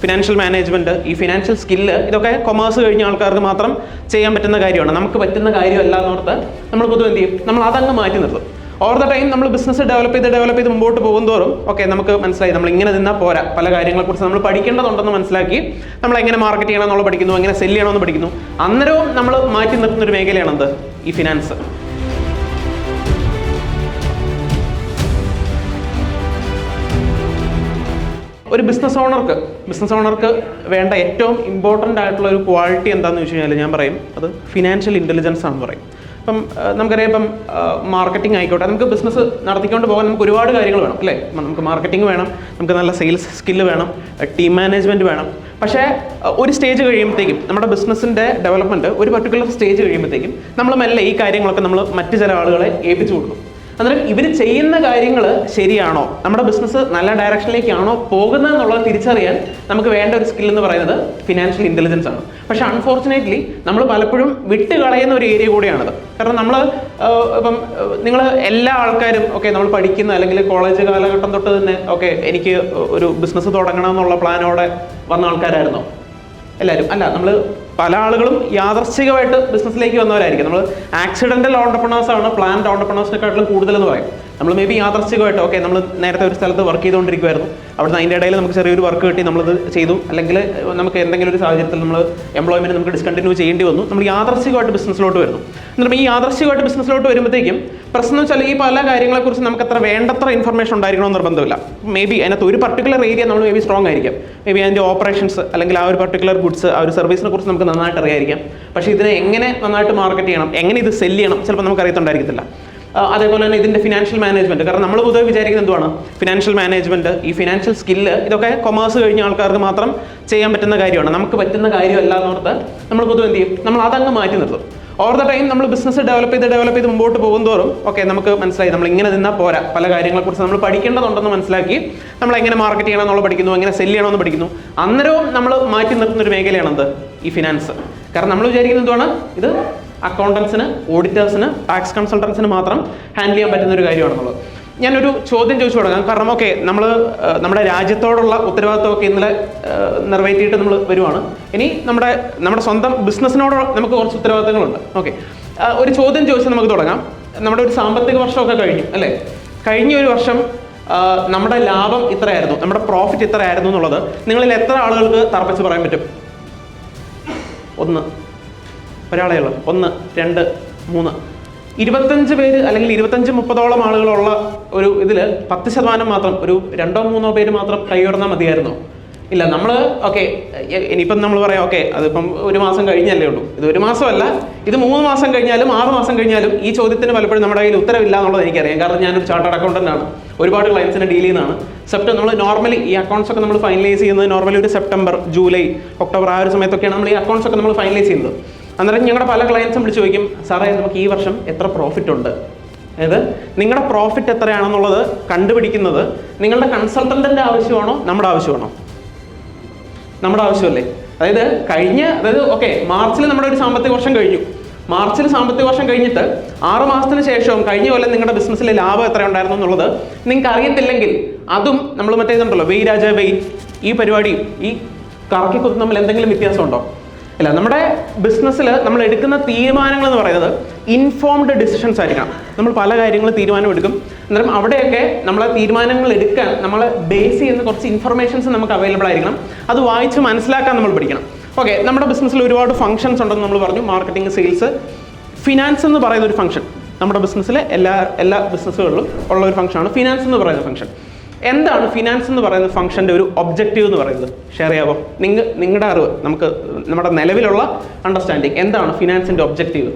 Financial management, ഈ financial skill, ഇതൊക്കെ commerce കഴിഞ്ഞ ആൾക്കാർക്ക് മാത്രം ചെയ്യാൻ പറ്റുന്ന കാര്യമാണ്. നമുക്ക് പറ്റുന്ന കാര്യമല്ല എന്നോർത്ത് നമ്മൾ പൊതുവെ എന്ത് ചെയ്യും, നമ്മൾ അതങ്ങ് മാറ്റി നിർത്തും. ഓവർ ദ ടൈം നമ്മൾ ബിസിനസ് ഡെവലപ്പ് ചെയ്ത് മുമ്പോട്ട് പോകുന്തോറും നമുക്ക് മനസ്സിലായി നമ്മൾ ഇങ്ങനെ നിന്നാൽ പോരാ, പല കാര്യങ്ങളെക്കുറിച്ച് നമ്മൾ പഠിക്കേണ്ടതുണ്ടെന്ന് മനസ്സിലാക്കി നമ്മൾ എങ്ങനെ മാർക്കറ്റ് ചെയ്യണം എന്നുള്ള പഠിക്കുന്നു, എങ്ങനെ സെല് ചെയ്യണമെന്ന് പഠിക്കുന്നു. അന്നേരവും നമ്മൾ മാറ്റി നിർത്തുന്ന ഒരു മേഖലയാണെന്ത്, ഈ ഫിനാൻസ്. ഒരു ബിസിനസ് ഓണർക്ക് വേണ്ട ഏറ്റവും ഇമ്പോർട്ടൻ്റ് ആയിട്ടുള്ള ഒരു ക്വാളിറ്റി എന്താണെന്ന് വെച്ച് കഴിഞ്ഞാൽ ഞാൻ പറയും അത് ഫിനാൻഷ്യൽ ഇൻ്റലിജൻസ് ആണെന്ന് പറയും. ഇപ്പം നമുക്കറിയാം, ഇപ്പം മാർക്കറ്റിംഗ് ആയിക്കോട്ടെ, നമുക്ക് ബിസിനസ് നടത്തിക്കൊണ്ട് പോകാൻ നമുക്ക് ഒരുപാട് കാര്യങ്ങൾ വേണം അല്ലേ. നമുക്ക് മാർക്കറ്റിംഗ് വേണം, നമുക്ക് നല്ല സെയിൽസ് സ്കില്ല് വേണം, ടീം മാനേജ്മെൻറ്റ് വേണം. പക്ഷേ ഒരു സ്റ്റേജ് കഴിയുമ്പോഴത്തേക്കും നമ്മുടെ ബിസിനസ്സിൻ്റെ ഡെവലപ്മെൻറ്റ് ഒരു പർട്ടിക്കുലർ സ്റ്റേജ് കഴിയുമ്പോഴത്തേക്കും നമ്മൾ മെല്ലെ ഈ കാര്യങ്ങളൊക്കെ നമ്മൾ മറ്റ് ചില ആളുകളെ ഏൽപ്പിച്ചു കൊടുക്കും. അന്നേരം ഇവർ ചെയ്യുന്ന കാര്യങ്ങൾ ശരിയാണോ, നമ്മുടെ ബിസിനസ് നല്ല ഡയറക്ഷനിലേക്കാണോ പോകുന്നത് എന്നുള്ളത് തിരിച്ചറിയാൻ നമുക്ക് വേണ്ട ഒരു സ്കിൽ എന്ന് പറയുന്നത് ഫിനാൻഷ്യൽ ഇൻ്റലിജൻസ് ആണ്. പക്ഷേ അൺഫോർച്ചുനേറ്റ്ലി നമ്മൾ പലപ്പോഴും വിട്ടുകളയുന്ന ഒരു ഏരിയ കൂടിയാണത്. കാരണം നമ്മൾ ഇപ്പം നിങ്ങൾ എല്ലാ ആൾക്കാരും നമ്മൾ പഠിക്കുന്ന അല്ലെങ്കിൽ കോളേജ് കാലഘട്ടം തൊട്ട് തന്നെ എനിക്ക് ഒരു ബിസിനസ് തുടങ്ങണം എന്നുള്ള പ്ലാനോടെ വന്ന ആൾക്കാരായിരുന്നോ എല്ലാവരും? അല്ല, നമ്മൾ പല ആളുകളും യാദർച്ഛികമായിട്ട് ബിസിനസ്സിലേക്ക് വന്നവരായിരിക്കും. നമ്മൾ ആക്സിഡൻ്റൽ ഓണ്ടർപ്രണേഴ്സ് ആണ് പ്ലാൻഡ് ഓണ്ടർപ്രണേഴ്സിനെക്കാട്ടിലും കൂടുതലെന്ന് പറയും. നമ്മൾ മേ ബി യാദർച്ഛികമായിട്ട് നമ്മൾ നേരത്തെ ഒരു സ്ഥലത്ത് വർക്ക് ചെയ്തുകൊണ്ടിരിക്കുമായിരുന്നു, അവിടുന്ന് അതിൻ്റെ ഇടയിൽ നമുക്ക് ചെറിയൊരു വർക്ക് കിട്ടി, നമ്മളത് ചെയ്തു. അല്ലെങ്കിൽ നമുക്ക് എന്തെങ്കിലും ഒരു സാഹചര്യത്തിൽ നമ്മൾ എംപ്ലോയ്മെൻറ്റ് നമുക്ക് ഡിസ്കണ്ടിന്യൂ ചെയ്യേണ്ടി വന്നു, നമ്മൾ യാദർച്ഛികമായിട്ട് ബിസിനസ്സിലോട്ട് വരുന്നു. എന്നിട്ട് ഈ യാദർച്ഛികമായിട്ട് ബിസിനസ്സിലോട്ട് വരുമ്പോഴത്തേക്കും പ്രശ്നം വെച്ചാൽ ഈ പല കാര്യങ്ങളെക്കുറിച്ച് നമുക്ക് അത്ര വേണ്ടത്ര ഇൻഫർമേഷൻ ഉണ്ടായിരിക്കണമെന്ന് നിർബന്ധമില്ല. മേ ബി അതിനകത്ത് ഒരു പർട്ടിക്കുലർ ഏരിയ നമ്മൾ മേ ബി സ്ട്രോങ് ആയിരിക്കാം, മേ ബി അതിൻ്റെ ഓപ്പറേഷൻസ് അല്ലെങ്കിൽ ആ ഒരു പർട്ടിക്കുലർ ഗുഡ്സ്, ആ ഒരു സർവീസിനെ കുറിച്ച് നമുക്ക് നന്നായിട്ട് അറിയായിരിക്കാം. പക്ഷേ ഇതിനെ എങ്ങനെ നന്നായിട്ട് മാർക്കറ്റ് ചെയ്യണം, എങ്ങനെ ഇത് സെല് ചെയ്യണം ചിലപ്പോൾ നമുക്ക് അറിയത്തുണ്ടായിരിക്കത്തില്ല. അതേപോലെ തന്നെ ഇതിൻ്റെ ഫിനാൻഷ്യൽ മാനേജ്മെൻറ്റ്, കാരണം നമ്മൾ പൊതുവെ വിചാരിക്കുന്നത് എന്തുവാണ്, ഫിനാൻഷ്യൽ മാനേജ്മെൻറ്റ്, ഈ ഫിനാൻഷ്യൽ സ്കില്ല്, ഇതൊക്കെ കൊമേഴ്സ് കഴിഞ്ഞ ആൾക്കാർക്ക് മാത്രം ചെയ്യാൻ പറ്റുന്ന കാര്യമാണ്. നമുക്ക് പറ്റുന്ന കാര്യമല്ല എന്നോർത്ത് നമ്മൾ പൊതുവെ എന്ത് ചെയ്യും, നമ്മൾ അതങ്ങ് മാറ്റി നിർത്തും. ഓവർ ദ ടൈം നമ്മൾ ബിസിനസ് ഡെവലപ്പ് ചെയ്ത് മുമ്പോട്ട് പോകുന്തോറും നമുക്ക് മനസ്സിലായി നമ്മൾ ഇങ്ങനെ നിന്നാൽ പോരാ, പല കാര്യങ്ങളെക്കുറിച്ച് നമ്മൾ പഠിക്കേണ്ടതുണ്ടെന്ന് മനസ്സിലാക്കി നമ്മൾ എങ്ങനെ മാർക്കറ്റ് ചെയ്യണം എന്നുള്ള പഠിക്കുന്നു, എങ്ങനെ സെല് ചെയ്യണമെന്ന് പഠിക്കുന്നു. അന്നേരവും നമ്മൾ മാറ്റി നിർത്തുന്ന ഒരു മേഖലയാണെന്ത്, ഈ ഫിനാൻസ്. കാരണം നമ്മൾ വിചാരിക്കുന്നത് എന്തുവാണ്, ഇത് അക്കൗണ്ടൻസിന്, ഓഡിറ്റേഴ്സിന്, ടാക്സ് കൺസൾട്ടൻസിന് മാത്രം ഹാൻഡിൽ ചെയ്യാൻ പറ്റുന്ന ഒരു കാര്യമാണെന്നുള്ളത്. ഞാനൊരു ചോദ്യം ചോദിച്ചു തുടങ്ങാം. കാരണം നമ്മൾ നമ്മുടെ രാജ്യത്തോടുള്ള ഉത്തരവാദിത്വമൊക്കെ ഇന്നലെ നിറവേറ്റിയിട്ട് നമ്മൾ വരുവാണ്. ഇനി നമ്മുടെ സ്വന്തം ബിസിനസ്സിനോട് നമുക്ക് കുറച്ച് ഉത്തരവാദിത്തങ്ങളുണ്ട്. ഒരു ചോദ്യം ചോദിച്ചാൽ നമുക്ക് തുടങ്ങാം. നമ്മുടെ ഒരു സാമ്പത്തിക വർഷമൊക്കെ കഴിഞ്ഞു അല്ലേ? കഴിഞ്ഞ ഒരു വർഷം നമ്മുടെ ലാഭം ഇത്രയായിരുന്നു, നമ്മുടെ പ്രോഫിറ്റ് ഇത്രയായിരുന്നു എന്നുള്ളത് നിങ്ങളിൽ എത്ര ആളുകൾക്ക് തറപ്പിച്ച് പറയാൻ പറ്റും? ഒരാളേ ഉള്ളൂ. 1, 2, 3, 25 പേര് അല്ലെങ്കിൽ 25-30 ആളുകളുള്ള ഒരു ഇതിൽ 10% മാത്രം, ഒരു 2-3 പേര് മാത്രം കൈയുയർന്നാൽ മതിയായിരുന്നോ? ഇല്ല. നമ്മൾ ഇനിയിപ്പം നമ്മൾ പറയാം അതിപ്പം ഒരു മാസം കഴിഞ്ഞല്ലേ ഉള്ളൂ. ഇത് ഒരു മാസമല്ല, ഇത് 3 മാസം കഴിഞ്ഞാലും 6 മാസം കഴിഞ്ഞാലും ഈ ചോദ്യത്തിന് പലപ്പോഴും നമ്മുടെ കയ്യിൽ ഉത്തരവില്ല എന്നുള്ളത് എനിക്കറിയാം. കാരണം ഞാനൊരു ചാർട്ടേഡ് അക്കൗണ്ടൻ്റ് ആണ്, ഒരുപാട് ക്ലയൻസിനെ ഡീൽ ചെയ്യുന്നതാണ്. നമ്മൾ നോർമലി ഈ അക്കൗണ്ട്സ് ഒക്കെ നമ്മൾ ഫൈനലൈസ് ചെയ്യുന്നത് നോർമലി ഒരു സെപ്റ്റംബർ, ജൂലൈ, ഒക്ടോബർ ആ ഒരു സമയത്തൊക്കെയാണ് നമ്മൾ ഈ അക്കൗണ്ട്സ് ഒക്കെ നമ്മൾ ഫൈനലൈസ് ചെയ്യുന്നത്. അന്നേരം ഞങ്ങളുടെ പല ക്ലയൻസും വിളിച്ച് ചോദിക്കും, സാറേ നമുക്ക് ഈ വർഷം എത്ര പ്രോഫിറ്റ് ഉണ്ട്? അതായത് നിങ്ങളുടെ പ്രോഫിറ്റ് എത്രയാണെന്നുള്ളത് കണ്ടുപിടിക്കുന്നത് നിങ്ങളുടെ കൺസൾട്ടൻറ്റിൻ്റെ ആവശ്യമാണോ നമ്മുടെ ആവശ്യമാണോ? നമ്മുടെ ആവശ്യമല്ലേ. അതായത് മാർച്ചിൽ നമ്മുടെ ഒരു സാമ്പത്തിക വർഷം കഴിഞ്ഞു. മാർച്ചിൽ സാമ്പത്തിക വർഷം കഴിഞ്ഞിട്ട് 6 മാസത്തിന് ശേഷവും കഴിഞ്ഞ കൊല്ലം നിങ്ങളുടെ ബിസിനസ്സിലെ ലാഭം എത്ര ഉണ്ടായിരുന്നു എന്നുള്ളത് നിങ്ങൾക്ക് അറിയത്തില്ലെങ്കിൽ അതും നമ്മൾ മറ്റേതുണ്ടല്ലോ, വെയ് രാജ വെയ്, ഈ പരിപാടി ഈ കറക്കിക്കുത്ത് തമ്മിൽ എന്തെങ്കിലും വ്യത്യാസമുണ്ടോ? ഇല്ല. നമ്മുടെ ബിസിനസ്സിൽ നമ്മൾ എടുക്കുന്ന തീരുമാനങ്ങൾ എന്ന് പറയുന്നത് ഇൻഫോംഡ് ഡിസിഷൻസ് ആയിരിക്കണം. നമ്മൾ പല കാര്യങ്ങളും തീരുമാനം എടുക്കും. അന്നേരം അവിടെയൊക്കെ നമ്മളെ തീരുമാനങ്ങൾ എടുക്കാൻ നമ്മളെ ബേസ് ചെയ്യുന്ന കുറച്ച് ഇൻഫർമേഷൻസ് നമുക്ക് അവൈലബിൾ ആയിരിക്കണം. അത് വായിച്ച് മനസ്സിലാക്കാൻ നമ്മൾ പഠിക്കണം. നമ്മുടെ ബിസിനസ്സിൽ ഒരുപാട് ഫംഗ്ഷൻസ് ഉണ്ടെന്ന് നമ്മൾ പറഞ്ഞു. മാർക്കറ്റിംഗ്, സെയിൽസ്, ഫിനാൻസ് എന്ന് പറയുന്ന ഒരു ഫംഗ്ഷൻ നമ്മുടെ ബിസിനസ്സിലെ എല്ലാ ബിസിനസ്സുകളിലും ഉള്ള ഒരു ഫംഗ്ഷനാണ് ഫിനാൻസ് എന്ന് പറയുന്ന ഫംഗ്ഷൻ. എന്താണ് ഫിനാൻസ് എന്ന് പറയുന്ന ഫംഗ്ഷൻ്റെ ഒരു ഒബ്ജക്റ്റീവ് എന്ന് പറയുന്നത്? ഷെയർ ചെയ്യാമോ? നിങ്ങളുടെ അറിവ്, നമുക്ക് നമ്മുടെ നിലവിലുള്ള അണ്ടർസ്റ്റാൻഡിങ്, എന്താണ് ഫിനാൻസിൻ്റെ ഒബ്ജക്റ്റീവ്?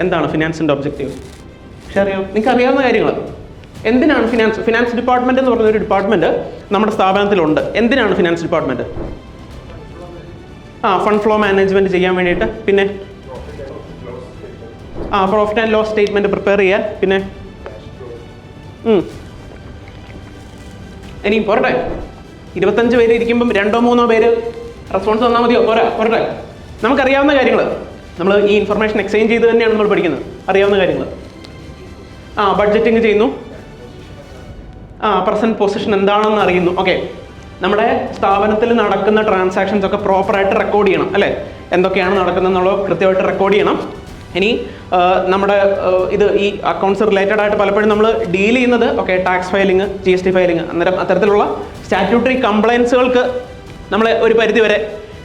എന്താണ് ഫിനാൻസിൻ്റെ ഒബ്ജക്റ്റീവ്? ഷെയർ ചെയ്യാം. നിങ്ങൾക്ക് അറിയാവുന്ന കാര്യങ്ങൾ. എന്തിനാണ് ഫിനാൻസ് ഡിപ്പാർട്ട്മെൻറ്റ് എന്ന് പറയുന്ന ഒരു ഡിപ്പാർട്ട്മെൻറ്റ് നമ്മുടെ സ്ഥാപനത്തിലുണ്ട്. എന്തിനാണ് finance department? Fund flow management ചെയ്യാൻ വേണ്ടിയിട്ട്. പിന്നെ profit and loss statement prepare ചെയ്യാൻ. പിന്നെ ഇനിയും പോരട്ടെ. 25 പേര് ഇരിക്കുമ്പം 2-3 പേര് റെസ്പോൺസ് തന്നാൽ മതിയോ? പോരട്ടെ. നമുക്കറിയാവുന്ന കാര്യങ്ങൾ നമ്മൾ ഈ ഇൻഫർമേഷൻ എക്സ്ചേഞ്ച് ചെയ്ത് തന്നെയാണ് നമ്മൾ പഠിക്കുന്നത്. അറിയാവുന്ന കാര്യങ്ങൾ. ബഡ്ജറ്റിങ് ചെയ്യുന്നു, പ്രസന്റ് പൊസിഷൻ എന്താണെന്ന് അറിയുന്നു. നമ്മുടെ സ്ഥാപനത്തിൽ നടക്കുന്ന ട്രാൻസാക്ഷൻസ് ഒക്കെ പ്രോപ്പറായിട്ട് റെക്കോർഡ് ചെയ്യണം അല്ലേ, എന്തൊക്കെയാണ് നടക്കുന്നതെന്നുള്ളത് കൃത്യമായിട്ട് റെക്കോർഡ് ചെയ്യണം. ഇനി നമ്മുടെ ഇത് ഈ അക്കൗണ്ട്സ് റിലേറ്റഡ് ആയിട്ട് പലപ്പോഴും നമ്മൾ ഡീൽ ചെയ്യുന്നത് ടാക്സ് ഫയലിംഗ്, GST ഫയലിംഗ്, അന്നേരം അത്തരത്തിലുള്ള സ്റ്റാറ്റ്യൂട്ടറി കംപ്ലയൻസുകൾക്ക് നമ്മളെ ഒരു പരിധി വരെ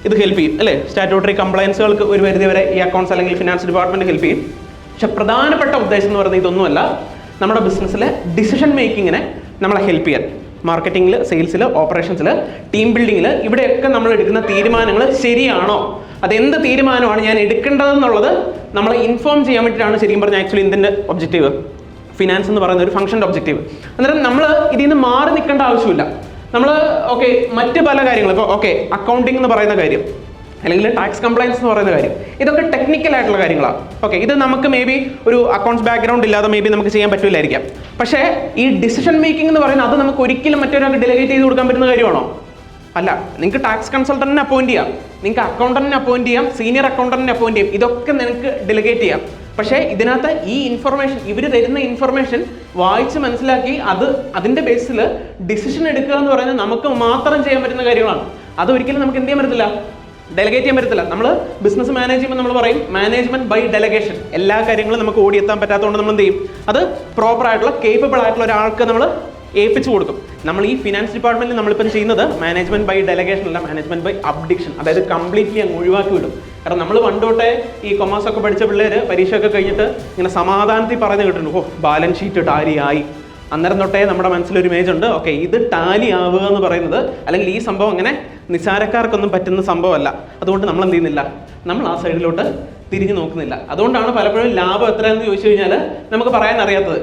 ഇത് ഹെൽപ്പ് ചെയ്യും അല്ലേ. സ്റ്റാറ്റ്യൂട്ടറി കംപ്ലയൻസുകൾക്ക് ഒരു പരിധി വരെ ഈ അക്കൗണ്ട്സ് അല്ലെങ്കിൽ ഫിനാൻസ് ഡിപ്പാർട്ട്മെന്റ് ഹെൽപ്പ് ചെയ്യും. പക്ഷെ പ്രധാനപ്പെട്ട ഉദ്ദേശം എന്ന് പറയുന്നത് ഇതൊന്നുമല്ല, നമ്മുടെ ബിസിനസ്സിലെ ഡിസിഷൻ മേക്കിങ്ങിനെ നമ്മളെ ഹെൽപ്പ് ചെയ്യാൻ. മാർക്കറ്റിംഗിൽ, സെയിൽസിൽ, ഓപ്പറേഷൻസിൽ, ടീം ബിൽഡിങ്ങിൽ, ഇവിടെയൊക്കെ നമ്മൾ എടുക്കുന്ന തീരുമാനങ്ങൾ ശരിയാണോ, അതെന്ത് തീരുമാനമാണ് ഞാൻ എടുക്കേണ്ടതെന്നുള്ളത് നമ്മളെ ഇൻഫോം ചെയ്യാൻ വേണ്ടിയിട്ടാണ് ശരിക്കും പറഞ്ഞാൽ ആക്ച്വലി ഇതിൻ്റെ ഒബ്ജക്റ്റീവ്, ഫിനാൻസ് എന്ന് പറയുന്ന ഒരു ഫംഗ്ഷൻ്റെ ഒബ്ജക്റ്റീവ്. അന്നേരം നമ്മൾ ഇതിൽ നിന്ന് മാറി നിൽക്കേണ്ട ആവശ്യമില്ല. നമ്മൾ മറ്റ് പല കാര്യങ്ങൾ, ഇപ്പോൾ അക്കൗണ്ടിങ് എന്ന് പറയുന്ന കാര്യം അല്ലെങ്കിൽ ടാക്സ് കംപ്ലയൻസ് എന്ന് പറയുന്ന കാര്യം, ഇതൊക്കെ ടെക്നിക്കൽ ആയിട്ടുള്ള കാര്യങ്ങളാണ്. ഇത് നമുക്ക് മേ ബി ഒരു അക്കൗണ്ട്സ് ബാക്ക്ഗ്രൗണ്ട് ഇല്ലാതെ മേ ബി നമുക്ക് ചെയ്യാൻ പറ്റില്ലായിരിക്കാം. പക്ഷേ ഈ ഡിസിഷൻ മേക്കിംഗ് എന്ന് പറയുന്നത് അത് നമുക്ക് ഒരിക്കലും മറ്റൊരാൾക്ക് ഡെലിഗേറ്റ് ചെയ്ത് കൊടുക്കാൻ പറ്റുന്ന കാര്യമാണോ? അല്ല. നിങ്ങൾക്ക് ടാക്സ് കൺസൾട്ടന്റിനെ അപ്പോയിന്റ് ചെയ്യാം, നിങ്ങൾക്ക് അക്കൗണ്ടന്റിനെ അപ്പോയിന്റ് ചെയ്യാം, സീനിയർ അക്കൗണ്ടന്റിനെ അപ്പോയിന്റ് ചെയ്യാം, ഇതൊക്കെ നിങ്ങൾക്ക് ഡെലിഗേറ്റ് ചെയ്യാം. പക്ഷേ ഇതിനകത്ത് ഈ ഇൻഫർമേഷൻ, ഇവർ തരുന്ന ഇൻഫർമേഷൻ വായിച്ച് മനസ്സിലാക്കി അതിൻ്റെ ബേസിൽ ഡിസിഷൻ എടുക്കുക എന്ന് പറയുന്നത് നമുക്ക് മാത്രം ചെയ്യാൻ പറ്റുന്ന കാര്യങ്ങളാണ്. അതൊരിക്കലും നമുക്ക് എന്ത് ചെയ്യാൻ പറ്റത്തില്ല, ഡെലിഗേറ്റ് ചെയ്യാൻ പറ്റത്തില്ല. നമ്മൾ ബിസിനസ് മാനേജ് ചെയ്യുമ്പോൾ നമ്മൾ പറയും മാനേജ്മെന്റ് ബൈ ഡെലഗേഷൻ. എല്ലാ കാര്യങ്ങളും നമുക്ക് ഓടിയെത്താൻ പറ്റാത്തതുകൊണ്ട് നമ്മൾ എന്ത് ചെയ്യും, അത് പ്രോപ്പറായിട്ടുള്ള കേപ്പബിൾ ആയിട്ടുള്ള ഒരാൾക്ക് നമ്മൾ ഏൽപ്പിച്ചു കൊടുക്കും. നമ്മൾ ഈ ഫിനാൻസ് ഡിപ്പാർട്ട്മെന്റിൽ നമ്മളിപ്പം ചെയ്യുന്നത് മാനേജ്മെന്റ് ബൈ ഡെലഗേഷൻ അല്ല, മാനേജ്മെന്റ് ബൈ അബ്ഡിക്ഷൻ. അതായത് കംപ്ലീറ്റ്ലി അങ്ങ് ഒഴിവാക്കി വിടും. കാരണം നമ്മൾ പണ്ടോട്ടെ ഈ കൊമേഴ്സ് ഒക്കെ പഠിച്ച പിള്ളേര് പരീക്ഷയൊക്കെ കഴിഞ്ഞിട്ട് ഇങ്ങനെ സമാധാനത്തിൽ പറഞ്ഞു കേട്ടിട്ടുണ്ട്, ബാലൻസ് ഷീറ്റ് ടാലി ആയി. അന്നേരം തൊട്ടേ നമ്മുടെ മനസ്സിലൊരു ഇമേജ് ഉണ്ട്, ഇത് ടാലി ആവുക എന്ന് പറയുന്നത് അല്ലെങ്കിൽ ഈ സംഭവം അങ്ങനെ നിസാരക്കാർക്കൊന്നും പറ്റുന്ന സംഭവമല്ല. അതുകൊണ്ട് നമ്മൾ എന്ത് ചെയ്യുന്നില്ല, നമ്മൾ ആ സൈഡിലോട്ട് തിരിഞ്ഞു നോക്കുന്നില്ല. അതുകൊണ്ടാണ് പലപ്പോഴും ലാഭം എത്രയെന്ന് ചോദിച്ചു കഴിഞ്ഞാൽ നമുക്ക് പറയാൻ അറിയാത്തത്.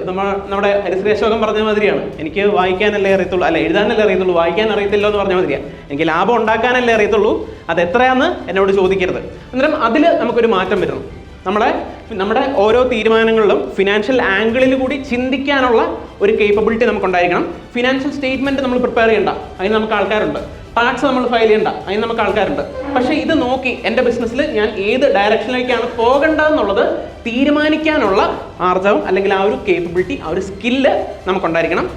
നമ്മുടെ ഹരിശ്രീ അശോകൻ പറഞ്ഞ മാതിരിയാണ്, എനിക്ക് വായിക്കാനല്ലേ അറിയത്തുള്ളൂ, അല്ല എഴുതാനല്ലേ അറിയത്തുള്ളൂ, വായിക്കാൻ അറിയത്തില്ലോ എന്ന് പറഞ്ഞ മാതിരിയാണ്. എനിക്ക് ലാഭം ഉണ്ടാക്കാനല്ലേ അറിയത്തുള്ളൂ, അത് എത്രയാന്ന് എന്നോട് ചോദിക്കരുത്. അന്നേരം അതിൽ നമുക്കൊരു മാറ്റം വരണം. നമ്മുടെ ഓരോ തീരുമാനങ്ങളിലും ഫിനാൻഷ്യൽ ആംഗിളിൽ കൂടി ചിന്തിക്കാനുള്ള ഒരു കേപ്പബിലിറ്റി നമുക്കുണ്ടായിരിക്കണം. ഫിനാൻഷ്യൽ സ്റ്റേറ്റ്മെന്റ് നമ്മൾ പ്രിപ്പയർ ചെയ്യണ്ട, അതിന് നമുക്ക് ആൾക്കാരുണ്ട്. ടാക്സ് നമ്മൾ ഫയൽ ചെയ്യണ്ട, അതിന് നമുക്ക് ആൾക്കാരുണ്ട്. പക്ഷേ ഇത് നോക്കി എൻ്റെ ബിസിനസ്സിൽ ഞാൻ ഏത് ഡയറക്ഷനിലേക്കാണ് പോകേണ്ടതെന്നുള്ളത് തീരുമാനിക്കാനുള്ള ആർജവം അല്ലെങ്കിൽ ആ ഒരു കേപ്പബിലിറ്റി, ആ ഒരു സ്കില്ല് നമുക്കുണ്ടായിരിക്കണം.